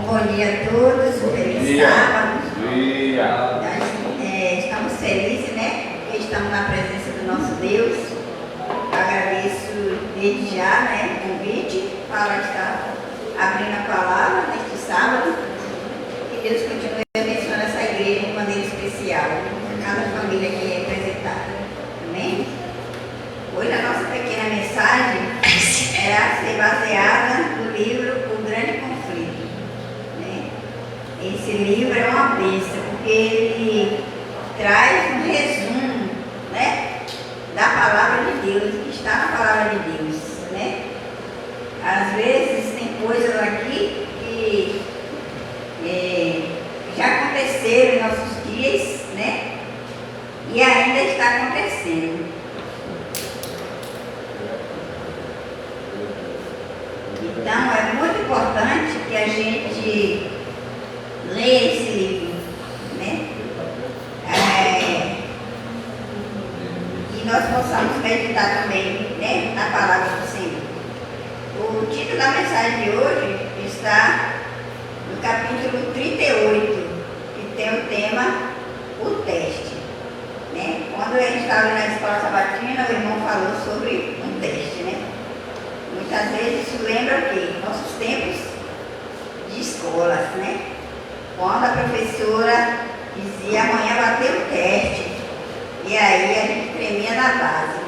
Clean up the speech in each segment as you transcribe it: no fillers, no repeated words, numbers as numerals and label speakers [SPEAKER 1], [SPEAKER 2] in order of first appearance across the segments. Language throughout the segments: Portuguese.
[SPEAKER 1] Bom dia a todos, feliz sábado.
[SPEAKER 2] Dia.
[SPEAKER 1] Nós estamos felizes, né? Porque estamos na presença do nosso Deus. Agradeço desde já, né, o convite para estar abrindo a palavra neste sábado. Que Deus continue abençoando essa igreja de maneira especial, cada família que é representada. Amém? Hoje a nossa pequena mensagem irá ser baseada no livro O Grande Conflito. Né? Esse livro é uma bênção, porque ele traz um resumo, né, da palavra de Deus, que está na palavra de Deus. Né? Às vezes tem coisas aqui que já aconteceram em nossos dias, né? E ainda está acontecendo. Então é muito importante que a gente leia esse livro, né? E nós possamos meditar também, né, na palavra do Senhor. O título da mensagem de hoje está no capítulo 38, que tem o tema O Teste. Né? Quando a gente estava na escola sabatina, o irmão falou sobre um teste, né? Muitas vezes isso lembra o quê? Nossos tempos de escolas, né? Quando a professora dizia amanhã vai ter o teste, e aí a gente tremia na base.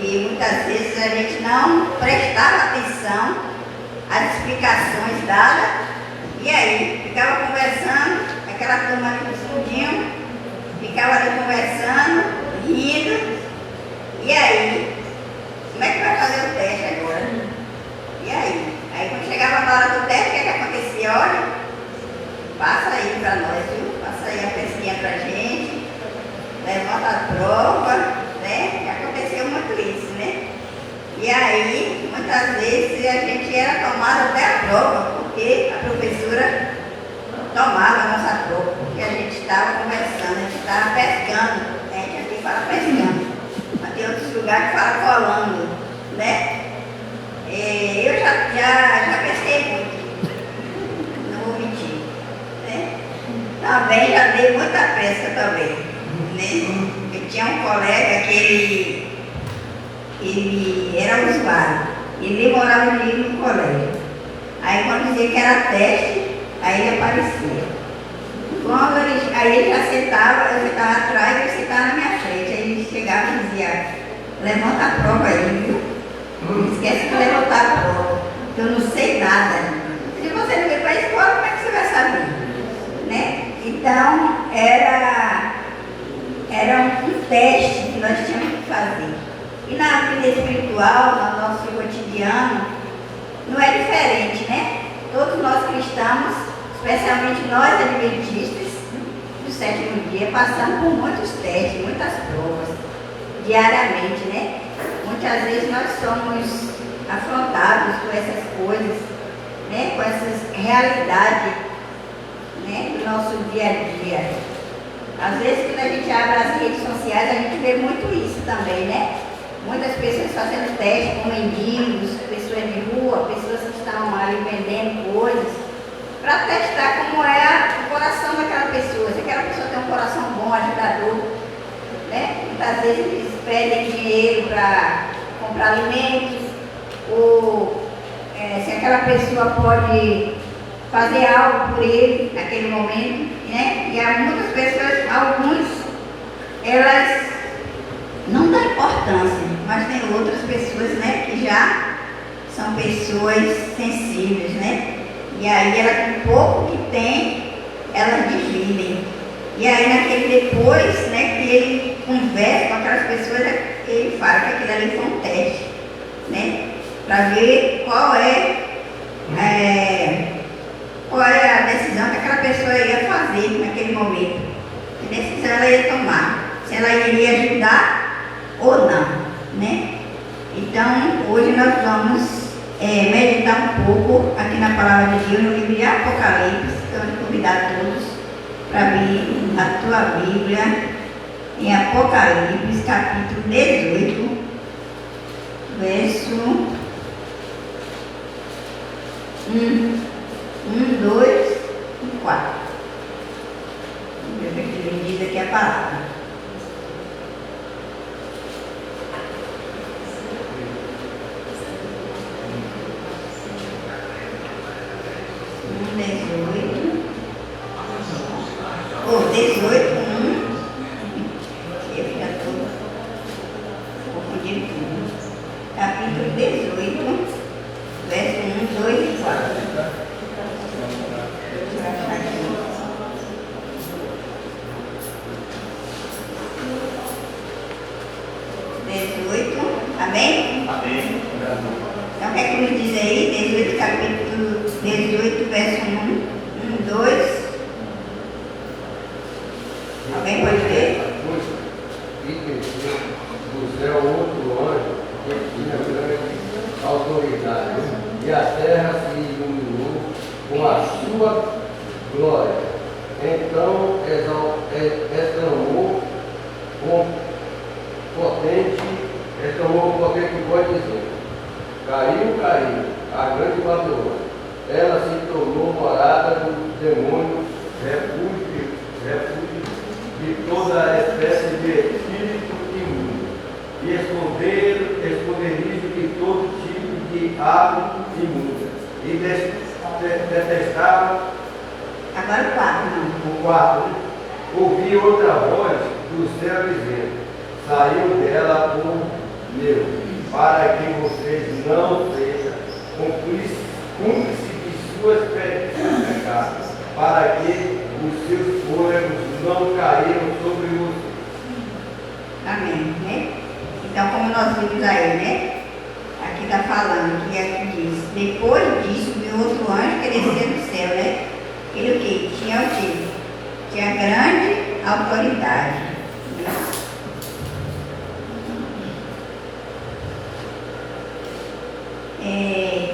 [SPEAKER 1] E muitas vezes a gente não prestava atenção às explicações dadas, e aí ficava conversando, aquela turma ali no fundinho, ficava ali conversando, rindo, e aí, como é que vai fazer o teste agora? E aí? Aí quando chegava na hora do teste, o que é que acontecia? Olha, passa aí para nós, viu? Passa aí a pesquinha pra gente, levanta a prova, né? Já aconteceu muito isso, né? E aí, muitas vezes a gente era tomada até a prova, porque a professora tomava a nossa prova, porque a gente estava conversando, a gente estava pescando, a gente aqui fala pescando, mas tem outros lugares que fala colando, né? Eu já pesquei muito, não vou mentir, né? Também já dei muita pesca também, né? Eu tinha um colega que ele era usuário, ele morava no colégio, aí quando dizia que era teste, aí ele aparecia. Aí ele já sentava, eu sentava atrás, ele sentava na minha frente. Aí ele chegava e dizia, levanta a prova aí, viu? Não esquece de levantar a prova, que eu não sei nada. Se você não veio para a escola, como é que você vai saber? Né? Então, era um teste que nós tínhamos que fazer. E na vida espiritual, no nosso cotidiano, não é diferente, né? Todos nós cristãos, especialmente nós adventistas do sétimo dia, passamos por muitos testes, muitas provas, diariamente, né? Muitas vezes nós somos afrontados com essas coisas, né? Com essas realidades, né? Do nosso dia a dia. Às vezes, quando a gente abre as redes sociais, a gente vê muito isso também, né? Muitas pessoas fazendo teste com mendigos, pessoas de rua, pessoas que estão ali vendendo coisas, para testar como é o coração daquela pessoa, se aquela pessoa tem um coração bom, ajudador, né? Muitas vezes eles pedem dinheiro para comprar alimentos, ou se aquela pessoa pode fazer algo por ele naquele momento, né? E há muitas pessoas, alguns, elas não dão importância, mas tem outras pessoas, né, que já são pessoas sensíveis, né? E aí ela, com pouco que tem, elas dividem. E aí naquele depois, né, que ele conversa com aquelas pessoas, ele fala que aquilo ali foi um teste, né? Para ver qual é a decisão que aquela pessoa ia fazer naquele momento. Que decisão ela ia tomar. Se ela iria ajudar ou não, né? Então, hoje nós vamos meditar um pouco aqui na palavra de Deus, no livro de Apocalipse. Então, eu convidar todos para abrir a tua Bíblia em Apocalipse, capítulo 18, verso 1 1, 2 e 4. Vamos ver o que ele diz aqui a palavra. Ou 18, 1. Eu já estou confundindo tudo. Capítulo 18, verso 1, 2 e 4. Deixa eu achar aqui. Amém?
[SPEAKER 2] Amém.
[SPEAKER 1] Então o que é que nos diz aí? 18, capítulo 18, verso 1, 2. Alguém pode ler?
[SPEAKER 3] E desceu do céu outro anjo que tinha grande autoridade, e a terra se iluminou com a sua glória. Então exclamou com potente voz dizendo: Caiu, caiu, a grande Babilônia. Ela se tornou morada do demônio, refúgio de toda a espécie de espírito imundo, e esconderijo de todo tipo de ave imunda. E detestava.
[SPEAKER 1] Agora o 4, não.
[SPEAKER 3] O 4, ouvi outra voz do céu dizendo: Saiu dela por meu, para que vocês não sejam cúmplices de suas pecados, para que os seus fôlegos não caíram sobre vocês.
[SPEAKER 1] Amém, né? Então, como nós vimos aí, né? Aqui está falando, que aqui diz: depois disso, viu outro anjo que desceu do céu, né? Ele o quê? Tinha o quê? Tinha grande autoridade. Né?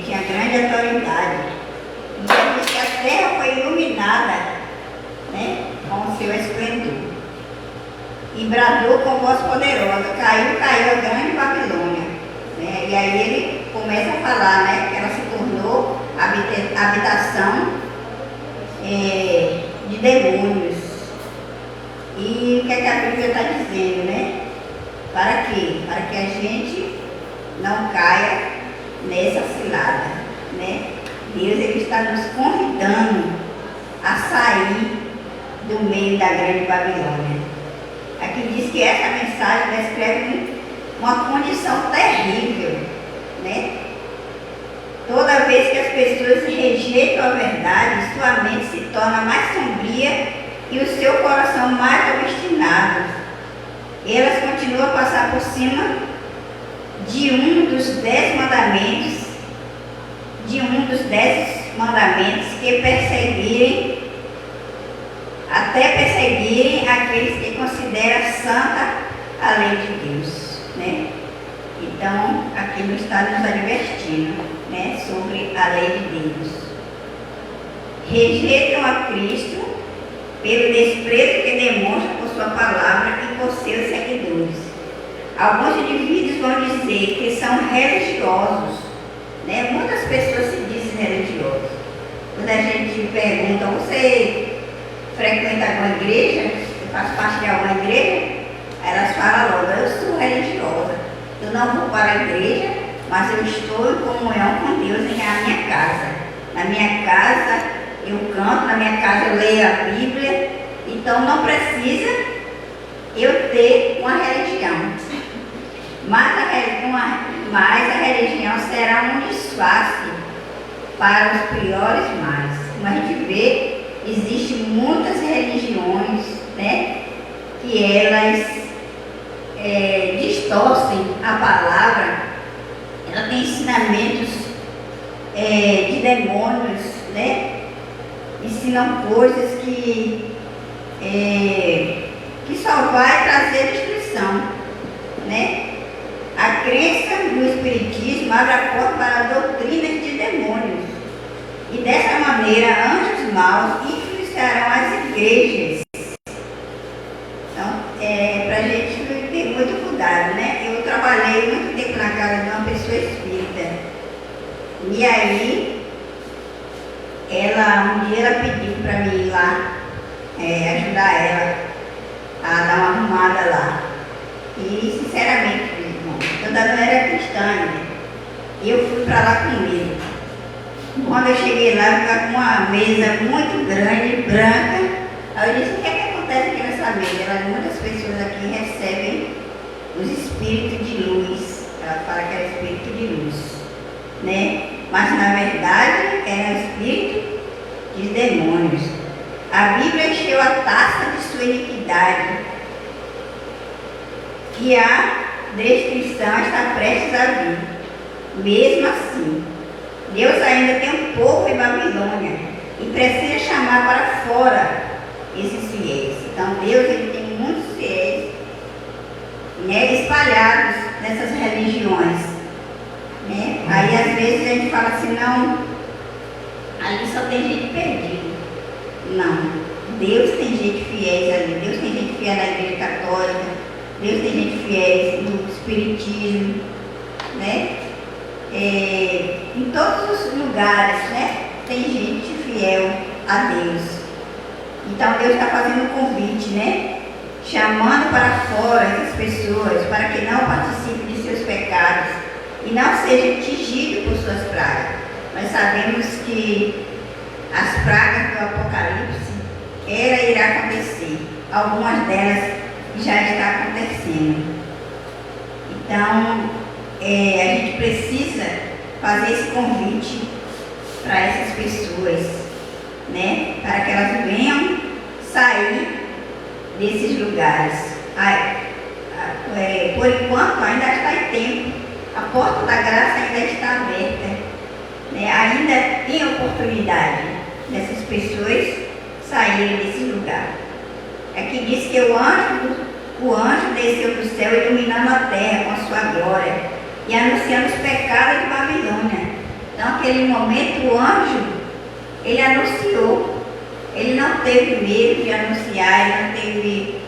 [SPEAKER 1] Tinha grande autoridade. E ele disse que a terra foi iluminada, né, com o seu esplendor. E bradou com voz poderosa: caiu, caiu a grande Babilônia. Né? E aí ele começa a falar, né, que ela se tornou habitação de demônios. E o que a Bíblia está dizendo, né? Para quê? Para que a gente não caia nessa cilada, né? Deus ele está nos convidando a sair do meio da grande Babilônia. Aqui diz que essa mensagem descreve uma condição terrível, né? Toda vez que as pessoas rejeitam a verdade, sua mente se torna mais sombria e o seu coração mais obstinado. Elas continuam a passar por cima de um dos 10 mandamentos, que perseguirem, até perseguirem aqueles que consideram santa a lei de Deus, né? Então, aqui nos está nos advertindo, né, sobre a lei de Deus. Rejeitam a Cristo pelo desprezo que demonstra por sua palavra e por seus seguidores. Alguns indivíduos vão dizer que são religiosos, né? Muitas pessoas se dizem religiosas. Quando a gente pergunta: você frequenta alguma igreja? Você faz parte de alguma igreja? Elas falam logo: eu sou religiosa. Eu não vou para a igreja, mas eu estou em comunhão com Deus em minha casa. Na minha casa eu canto, na minha casa eu leio a Bíblia. Então não precisa eu ter uma religião. Mas a religião será um disfarce para os piores males. Como a gente vê, existem muitas religiões, né, que elas distorcem a palavra. Ela tem ensinamentos de demônios, né? Ensinam coisas que só vai trazer destruição, né? A crença no espiritismo abre a porta para doutrinas de demônios. E dessa maneira, anjos maus influenciarão as igrejas. Então, para a gente ter muito cuidado, né? Eu trabalhei muito tempo na casa de uma pessoa espírita. E aí, ela, um dia ela pediu para mim ir lá ajudar ela a dar uma arrumada lá. E sinceramente, irmão, eu ainda não era cristã ainda. E eu fui para lá com medo. Quando eu cheguei lá, eu estava com uma mesa muito grande, branca. Aí eu disse, o que é que acontece aqui nessa mesa? Muitas pessoas aqui recebem os espíritos de luz. Ela fala que é espírito de luz, né? Mas na verdade era espírito de demônios. A Bíblia encheu a taça de sua iniquidade e a destruição está prestes a vir. Mesmo assim, Deus ainda tem um povo em Babilônia e precisa chamar para fora esses fiéis. Então Deus ele tem muitos fiéis, né, espalhados nessas religiões, né? Aí às vezes a gente fala assim, não, ali só tem gente perdida. Não, Deus tem gente fiéis ali, Deus tem gente fiel na igreja católica, Deus tem gente fiéis no espiritismo, né? Em todos os lugares, né? Tem gente fiel a Deus. Então Deus está fazendo um convite, né? Chamando para fora essas pessoas para que não participem de seus pecados e não sejam atingidos por suas pragas. Nós sabemos que as pragas do Apocalipse irá acontecer. Algumas delas já estão acontecendo. Então, a gente precisa fazer esse convite para essas pessoas, né? Para que elas venham sair desses lugares. Por enquanto ainda está em tempo, a porta da graça ainda está aberta, né? Ainda tem oportunidade dessas pessoas saírem desse lugar. Aqui diz que o anjo desceu do céu iluminando a terra com a sua glória e anunciando os pecados de Babilônia. Então naquele momento o anjo, ele anunciou. Ele não teve medo de anunciar, ele não teve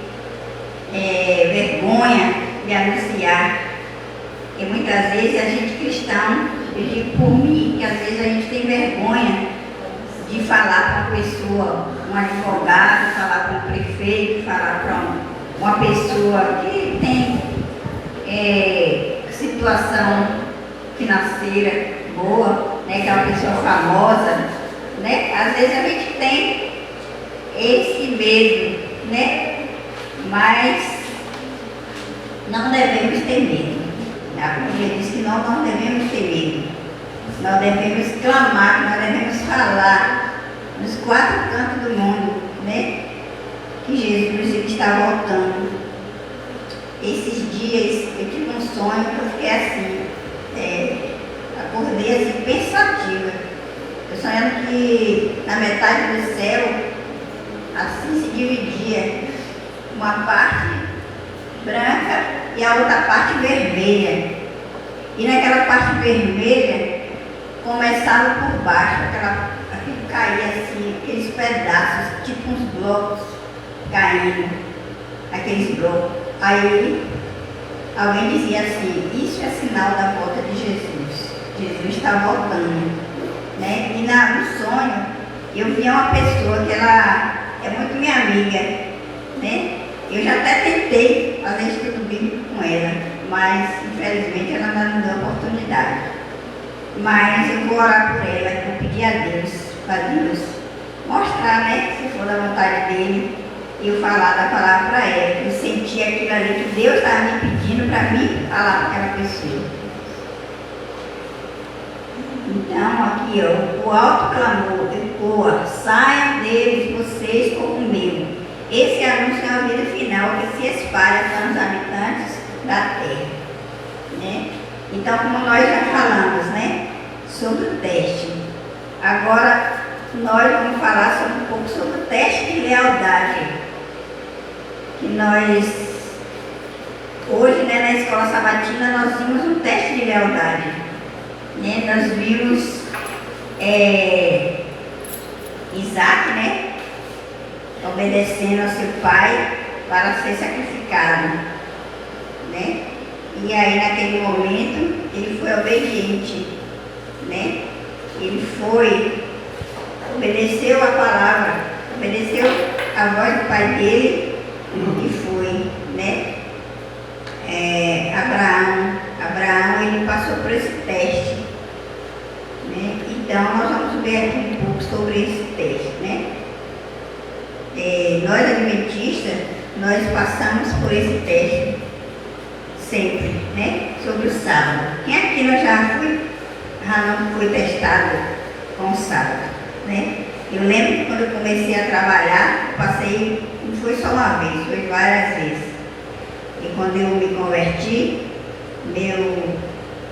[SPEAKER 1] vergonha de anunciar. E muitas vezes a gente cristão, eu digo por mim, que às vezes a gente tem vergonha de falar para uma pessoa, um advogado, falar para um prefeito, falar para uma pessoa que tem situação financeira boa, né, que é uma pessoa famosa, né? Às vezes a gente tem esse medo, né? Mas não devemos ter medo. A Bíblia diz que nós não devemos ter medo. Nós devemos clamar, nós devemos falar nos quatro cantos do mundo, né? Que Jesus está voltando. Esses dias eu tive um sonho que eu fiquei assim, acordei assim pensativa. Eu sonhando que na metade do céu assim se dividia, uma parte branca e a outra parte vermelha. E naquela parte vermelha começava por baixo, aquilo caía assim, aqueles pedaços, tipo uns blocos caindo, aqueles blocos. Aí alguém dizia assim, isso é sinal da volta de Jesus. Jesus está voltando, né? E no sonho eu via uma pessoa que ela é muito minha amiga, né? Eu já até tentei fazer estudo bíblico com ela, mas infelizmente ela ainda não deu oportunidade. Mas eu vou orar por ela, eu vou pedir a Deus, para Deus mostrar, né, se for da vontade dele, e eu falar da palavra para ela, que eu senti aquilo ali que Deus estava me pedindo para mim falar para aquela pessoa. Então aqui ó, o alto clamor ecoa, saiam deles vocês como o meu. Esse anúncio é a vida final que se espalha para os habitantes da terra, né? Então, como nós já falamos, né, sobre o teste, agora nós vamos falar um pouco sobre o teste de lealdade, que nós, hoje, né, na escola sabatina, nós vimos um teste de lealdade, né? Nós vimos Isaac, né, obedecendo ao seu pai para ser sacrificado, né? E aí naquele momento ele foi obediente, né? Ele foi obedeceu a palavra, obedeceu a voz do pai dele e foi, né? Abraão, ele passou por esse teste, né? Então, nós vamos ver aqui um pouco sobre esse teste, né? Nós adventistas, nós passamos por esse teste sempre, né? Sobre o sábado. Quem aqui não foi testado com o sábado, né? Eu lembro que quando eu comecei a trabalhar, eu passei, não foi só uma vez, foi várias vezes. E quando eu me converti, meu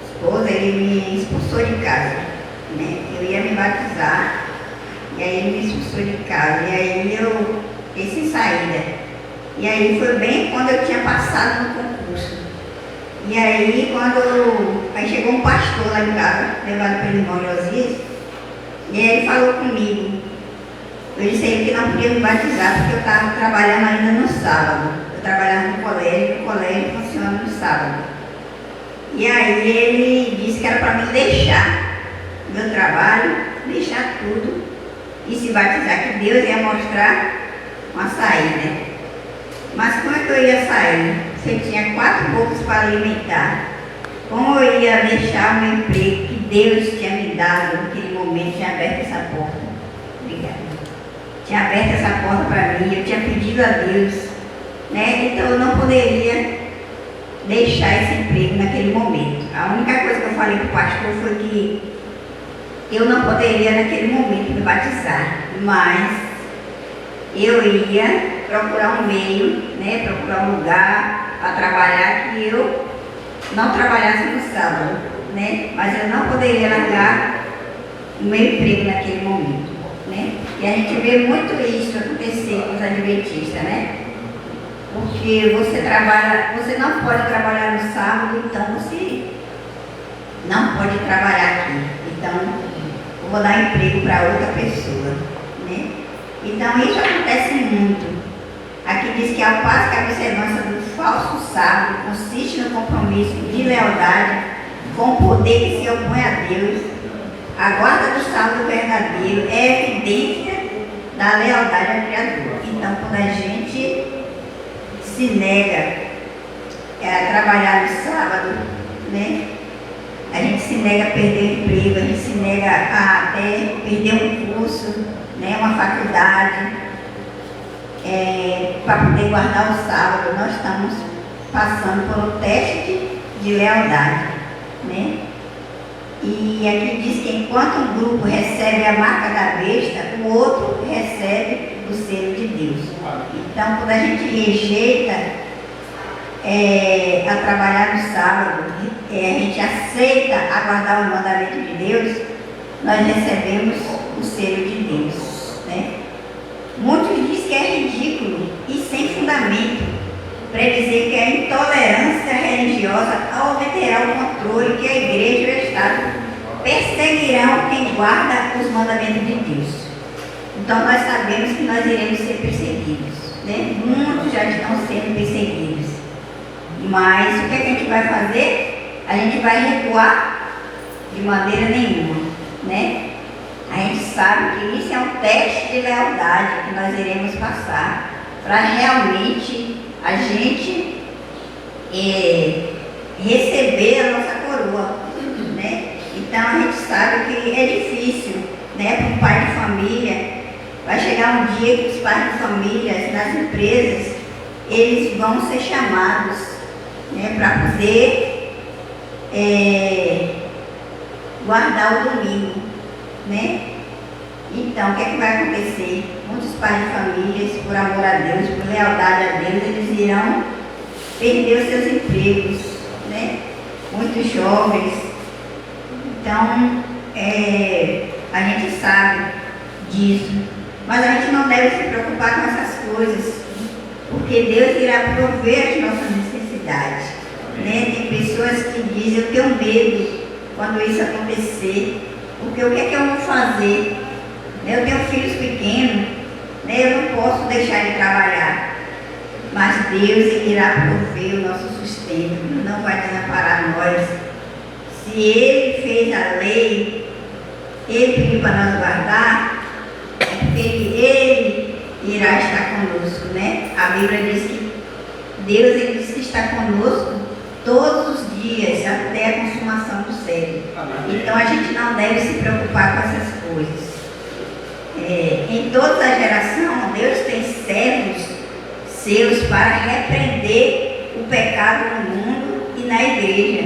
[SPEAKER 1] esposo, ele me expulsou de casa, né? Eu ia me batizar, e aí ele me expulsou de casa, e aí eu fiquei sem saída. E aí foi bem quando eu tinha passado no concurso. E aí aí chegou um pastor lá em casa, levado pelo irmão Josias, e aí ele falou comigo. Eu disse a ele que não podia me batizar porque eu estava trabalhando ainda no sábado. Eu trabalhava no colégio funciona no sábado. E aí ele disse que era para mim deixar meu trabalho, deixar tudo e se batizar, que Deus ia mostrar uma saída. Mas como é que eu ia sair? Você tinha 4 bocas para alimentar. Como eu ia deixar o meu emprego que Deus tinha me dado naquele momento, tinha aberto essa porta? Obrigada. Tinha aberto essa porta para mim, eu tinha pedido a Deus, né? Então eu não poderia deixar esse emprego naquele momento. A única coisa que eu falei para o pastor foi que eu não poderia naquele momento me batizar, mas eu ia procurar um meio, né? Procurar um lugar para trabalhar que eu não trabalhasse no sábado, né? Mas eu não poderia largar o meu emprego naquele momento, né? E a gente vê muito isso acontecer com os adventistas, né? Porque você não pode trabalhar no sábado, então você não pode trabalhar aqui. Então, eu vou dar emprego para outra pessoa, né? Então, isso acontece muito. Aqui diz que ao passo que a observância do falso sábado consiste no compromisso de lealdade com o poder que se opõe a Deus, a guarda do sábado verdadeiro é evidência da lealdade ao Criador. Então, quando a gente se nega a trabalhar no sábado, né? A gente se nega a perder o emprego, a gente se nega a até perder um curso, né? Uma faculdade, para poder guardar o sábado. Nós estamos passando por um teste de lealdade, né? E aqui diz que enquanto um grupo recebe a marca da besta, o outro recebe o selo de Deus. Então, quando a gente rejeita a trabalhar no sábado, a gente aceita aguardar o mandamento de Deus, nós recebemos o selo de Deus, né? Muitos dizem que é ridículo e sem fundamento predizer que a intolerância religiosa obterá o controle que a igreja e o Estado perseguirão quem guarda os mandamentos de Deus. Então nós sabemos que nós iremos ser perseguidos, né? Muitos já estão sendo perseguidos. Mas o que a gente vai fazer? A gente vai recuar de maneira nenhuma, né? A gente sabe que isso é um teste de lealdade que nós iremos passar para realmente a gente receber a nossa coroa, né? Então a gente sabe que é difícil, né? Para um pai de família, vai chegar um dia que os pais de família nas empresas, eles vão ser chamados, né? Para poder guardar o domingo, né? Então, o que é que vai acontecer? Muitos pais de famílias, por amor a Deus, por lealdade a Deus, eles irão perder os seus empregos, né? Muitos jovens. Então, a gente sabe disso, mas a gente não deve se preocupar com essas coisas, porque Deus irá prover as nossas necessidades, né? Tem pessoas que dizem: eu tenho medo quando isso acontecer, porque o que é que eu vou fazer? Eu tenho filhos pequenos, né? Eu não posso deixar de trabalhar, mas Deus irá prover o nosso sustento, não vai desamparar nós. Se Ele fez a lei, Ele pediu para nós guardar, irá estar conosco, né? A Bíblia diz que Deus ele diz que está conosco todos os dias, até a consumação do século. Então a gente não deve se preocupar com essas coisas. Em toda a geração, Deus tem servos seus para repreender o pecado no mundo e na igreja.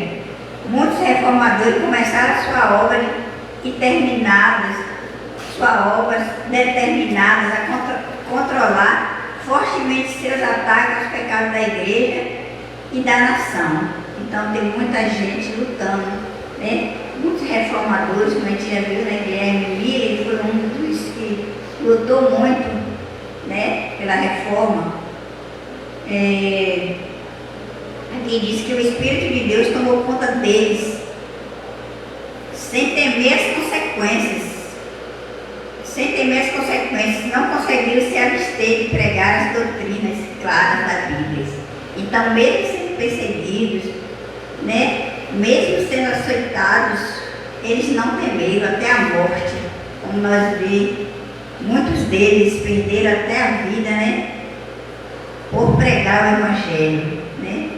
[SPEAKER 1] Muitos reformadores começaram a sua obra determinadas a controlar fortemente seus ataques aos pecados da igreja e da nação. Então tem muita gente lutando, né? Muitos reformadores, como a gente já viu, né? Guilherme Miller, ele foi um dos que lutou muito, né? Pela reforma. Aqui diz que o Espírito de Deus tomou conta deles, sem temer as consequências. Não conseguiram se abster de pregar as doutrinas claras da Bíblia. Então, mesmo sendo perseguidos, né? Mesmo sendo açoitados, eles não temeram até a morte. Como nós vemos, muitos deles perderam até a vida, né? Por pregar o Evangelho, né?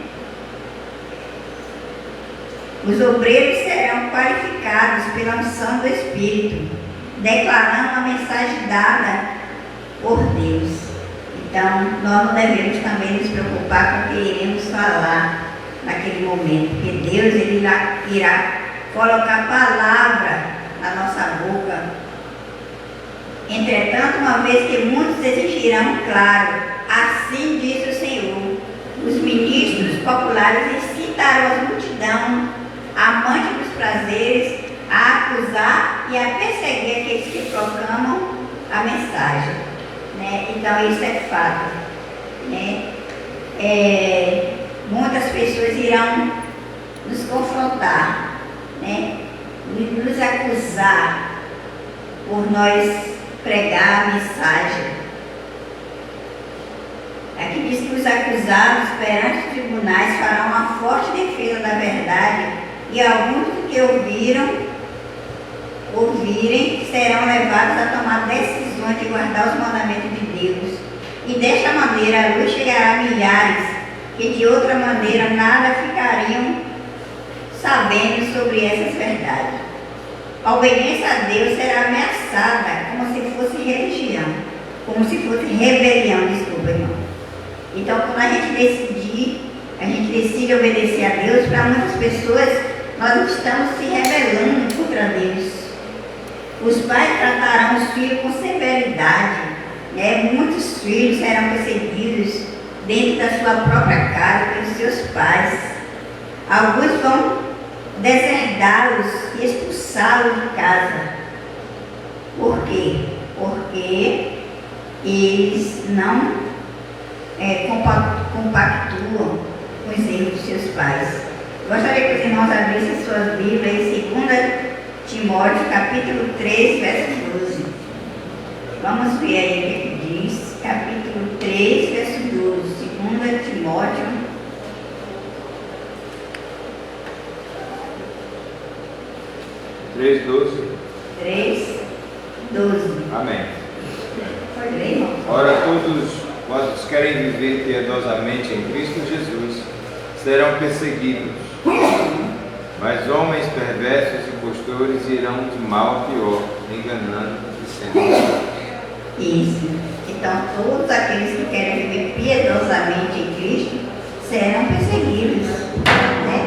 [SPEAKER 1] Os obreiros serão qualificados pela unção do Espírito, declarando a mensagem dada por Deus. Então, nós não devemos também nos preocupar com o que iremos falar naquele momento, porque Deus ele irá colocar palavra na nossa boca. Entretanto, uma vez que muitos exigirão, claro, assim diz o Senhor, os ministros populares incitarão a multidão, amante dos prazeres, a acusar e a perseguir aqueles que proclamam a mensagem, né? Então isso é fato, né? Muitas pessoas irão nos confrontar, né? Nos acusar por nós pregar a mensagem. Aqui diz que os acusados perante os tribunais farão uma forte defesa da verdade e alguns que ouvirem serão levados a tomar decisões de guardar os mandamentos de Deus. E desta maneira a luz chegará a milhares que de outra maneira nada ficariam sabendo sobre essas verdades. A obediência a Deus será ameaçada como se fosse rebelião, desculpa, irmão. Então, quando a gente decide obedecer a Deus, para muitas pessoas, nós estamos se rebelando contra Deus. Os pais tratarão os filhos com severidade, né? Muitos filhos serão perseguidos dentro da sua própria casa pelos seus pais. Alguns vão deserdá-los e expulsá-los de casa. Por quê? Porque eles não compactuam com os erros dos seus pais. Gostaria que os irmãos abrissem suas Bíblias em 2 Timóteo, capítulo 3, verso 12. Vamos ver aí o que diz, capítulo 3, verso 12. 2 Timóteo.
[SPEAKER 2] Três, 12.
[SPEAKER 1] 3:12.
[SPEAKER 2] Amém.
[SPEAKER 1] Pode ler, irmão?
[SPEAKER 2] Ora, todos quantos querem viver piedosamente em Cristo Jesus serão perseguidos, mas homens perversos e impostores irão de mal a pior, enganando e sendo.
[SPEAKER 1] Isso. Então, todos aqueles que querem viver piedosamente em Cristo serão perseguidos, né?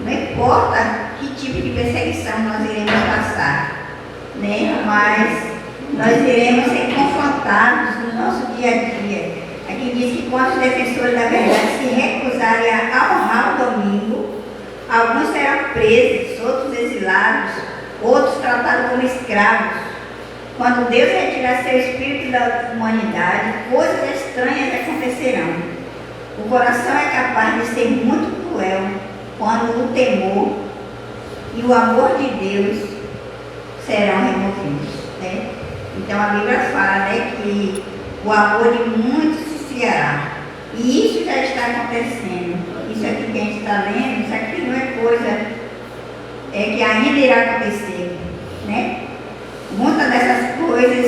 [SPEAKER 1] Não importa que tipo de perseguição nós iremos passar, né? Mas nós iremos ser confrontados no nosso dia a dia. Aqui diz que quando os defensores da verdade se recusarem a honrar o domingo, alguns serão presos, outros exilados, outros tratados como escravos. Quando Deus retirar seu espírito da humanidade, coisas estranhas acontecerão. O coração é capaz de ser muito cruel quando o temor e o amor de Deus serão removidos, né? Então a Bíblia fala, né, que o amor de muitos se esfriará. E isso já está acontecendo. Isso aqui que a gente está lendo, isso aqui não é coisa que ainda irá acontecer, né? Muitas dessas coisas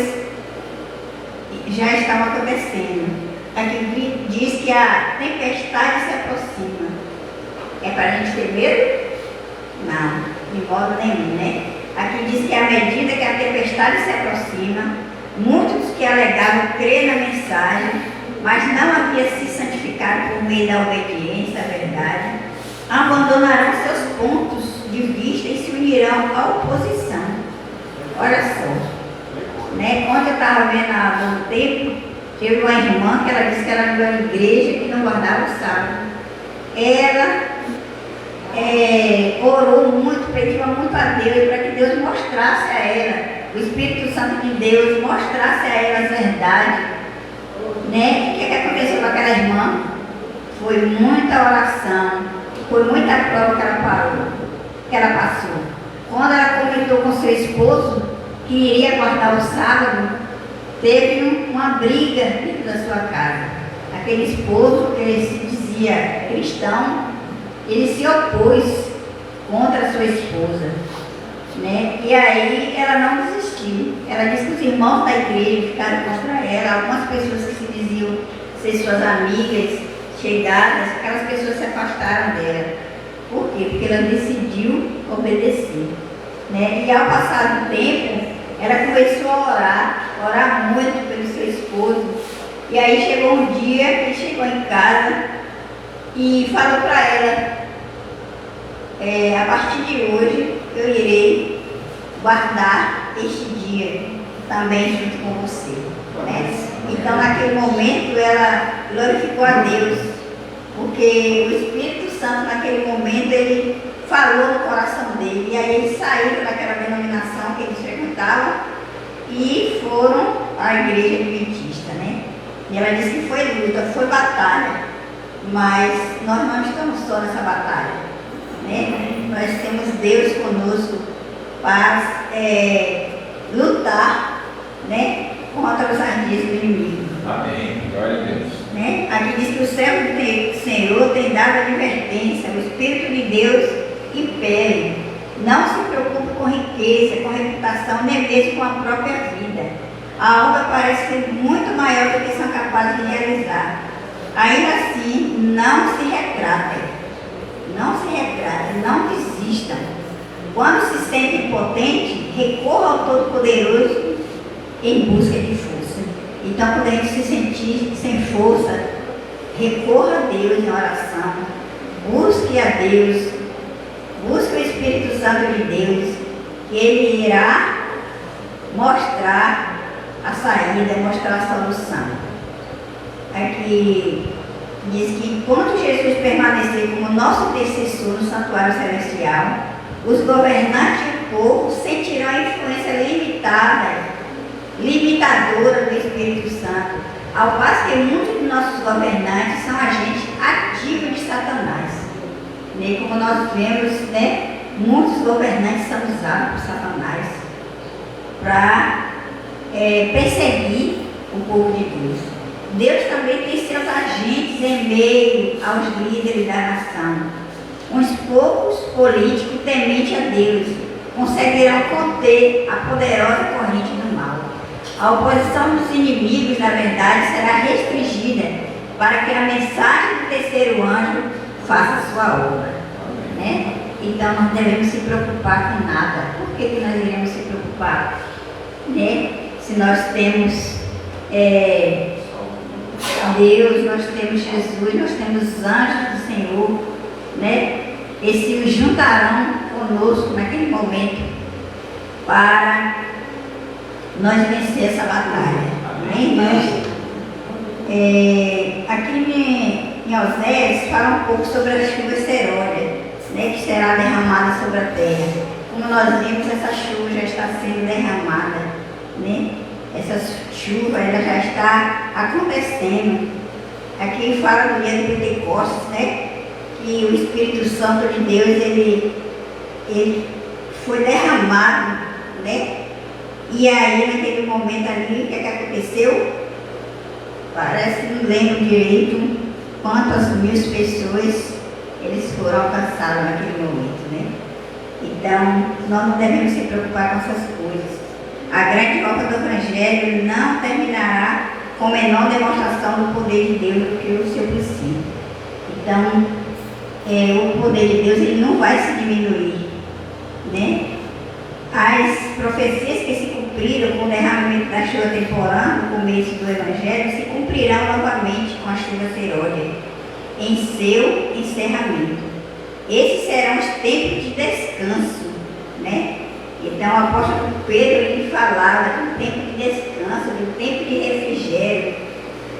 [SPEAKER 1] já estão acontecendo. acontecendo. Aqui diz que a tempestade se aproxima. É para a gente ter medo? Não, de modo nenhum, né? Aqui diz que à medida que a tempestade se aproxima, muitos que alegavam crer na mensagem, mas não havia se santificado por meio da obediência à verdade, abandonarão seus pontos de vista e se unirão à oposição. Olha só, né? Ontem eu estava vendo há um tempo, teve uma irmã que ela disse que ela era uma igreja que não guardava o sábado. Ela orou muito, pediu muito a Deus para que Deus mostrasse a ela, o Espírito Santo de Deus mostrasse a ela a verdade, né? O que aconteceu com aquela irmã? Foi muita oração, foi muita prova que ela passou. Quando ela comentou com seu esposo que iria guardar o sábado, teve uma briga dentro da sua casa. Aquele esposo, que ele se dizia cristão, ele se opôs contra a sua esposa, né? E aí ela não desistiu. Ela disse que os irmãos da igreja ficaram contra ela, algumas pessoas que se diziam ser suas amigas, chegadas, aquelas pessoas se afastaram dela. Por quê? Porque ela decidiu obedecer, né? E ao passar do tempo, ela começou a orar muito pelo seu esposo. E aí chegou um dia que ele chegou em casa e falou para ela, a partir de hoje eu irei guardar este dia também junto com você, né? Então naquele momento ela glorificou a Deus, porque o Espírito Santo naquele momento ele falou no coração dele, e aí eles saíram daquela denominação que eles frequentavam e foram à igreja adventista, né? E ela disse que foi luta, foi batalha, mas nós não estamos só nessa batalha, né? Nós temos Deus conosco para lutar, né, contra os ardis do inimigo.
[SPEAKER 2] Amém. Glória a Deus.
[SPEAKER 1] Né? Aqui diz que o servo do Senhor tem dado advertência, o Espírito de Deus impele. Não se preocupe com riqueza, com reputação, nem mesmo com a própria vida. A obra parece ser muito maior do que são capazes de realizar. Ainda assim, não se retratem, não desistam. Quando se sente impotente, recorra ao Todo-Poderoso em busca de força. Então, quando a gente se sentir sem força, recorra a Deus em oração, busque a Deus, busque o Espírito Santo de Deus, que Ele irá mostrar a saída, mostrar a solução. Aqui diz que enquanto Jesus permanecer como nosso intercessor no santuário celestial, os governantes e o povo sentirão a influência limitadora do Espírito Santo, ao passo que muitos de nossos governantes são agentes ativos de Satanás. Né? Como nós vemos, né, muitos governantes são usados por Satanás para perseguir o povo de Deus. Deus também tem seus agentes em meio aos líderes da nação. Uns poucos políticos tementes a Deus conseguirão conter a poderosa corrente do mal. A oposição dos inimigos, na verdade, será restringida para que a mensagem do terceiro anjo faça sua obra. Né? Então, não devemos se preocupar com nada. Por que nós iremos se preocupar? Né? Se nós temos Deus, nós temos Jesus, nós temos os anjos do Senhor, né? Eles se juntarão conosco naquele momento para nós vencer essa batalha. Amém? Aqui em Oséias fala um pouco sobre a chuva serôdia, né, que será derramada sobre a terra. Como nós vimos, essa chuva já está sendo derramada, né? Essa chuva ela já está acontecendo. Aqui fala do dia do Pentecostes, né? Que o Espírito Santo de Deus ele foi derramado, né? E aí naquele momento ali, o que aconteceu? Parece que não lembro direito quantas mil pessoas eles foram alcançados naquele momento, né? Então, nós não devemos se preocupar com essas coisas. A grande obra do Evangelho não terminará com menor demonstração do poder de Deus do que o seu princípio. Então, o poder de Deus ele não vai se diminuir, né? As profecias que se cumpriram com o derramamento da chuva temporal no começo do Evangelho se cumprirão novamente com a chuva serôdia em seu encerramento. Esses serão os tempos de descanso, né? Então o apóstolo Pedro ele falava do tempo de descanso, do tempo de refrigério,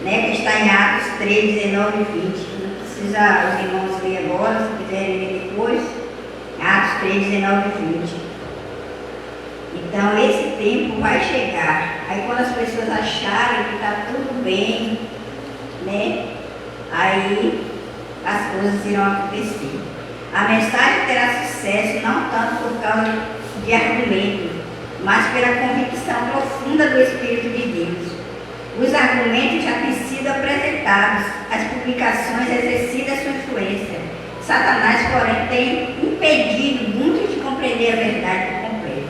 [SPEAKER 1] né? Que está em Atos 3, 19 e 20. Não precisa os irmãos ler agora, se quiserem ler depois. Atos 3, 19 e 20. Então esse tempo vai chegar. Aí quando as pessoas acharem que está tudo bem, né? Aí as coisas irão acontecer. A mensagem terá sucesso não tanto por causa de argumento, mas pela convicção profunda do Espírito de Deus. Os argumentos já têm sido apresentados, as publicações exercidas sua influência. Satanás, porém, tem impedido muitos de compreender a verdade por completo.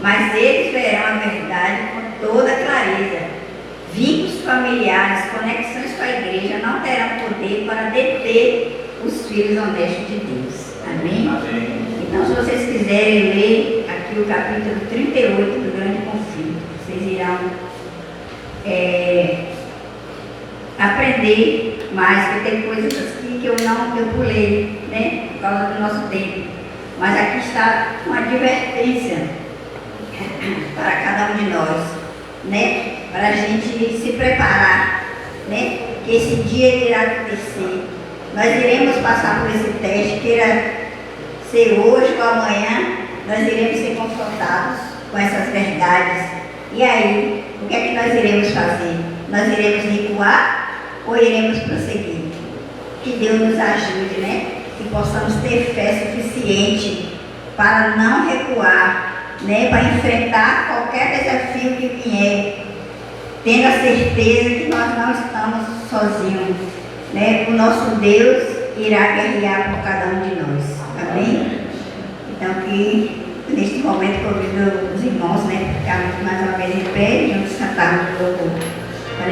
[SPEAKER 1] Mas eles verão a verdade com toda clareza. Vínculos familiares, conexões com a igreja não terão poder para deter os filhos honestos de Deus. Amém?
[SPEAKER 2] Amém.
[SPEAKER 1] Então, se vocês quiserem ler aqui o capítulo 38 do Grande Conflito, vocês irão aprender mais, porque tem coisas aqui que eu pulei, né? Por causa do nosso tempo. Mas aqui está uma advertência para cada um de nós, né? Para a gente se preparar, né? Que esse dia irá acontecer. Nós iremos passar por esse teste, queira ser hoje ou amanhã, nós iremos ser confrontados com essas verdades. E aí, o que é que nós iremos fazer? Nós iremos recuar ou iremos prosseguir? Que Deus nos ajude, né? Que possamos ter fé suficiente para não recuar, né? Para enfrentar qualquer desafio que vier, tendo a certeza que nós não estamos sozinhos, né? O nosso Deus irá guerrear por cada um de nós. Amém? Então, que neste momento convido os irmãos, né? Ficarmos mais uma vez em pé e juntos cantarmos o louvor.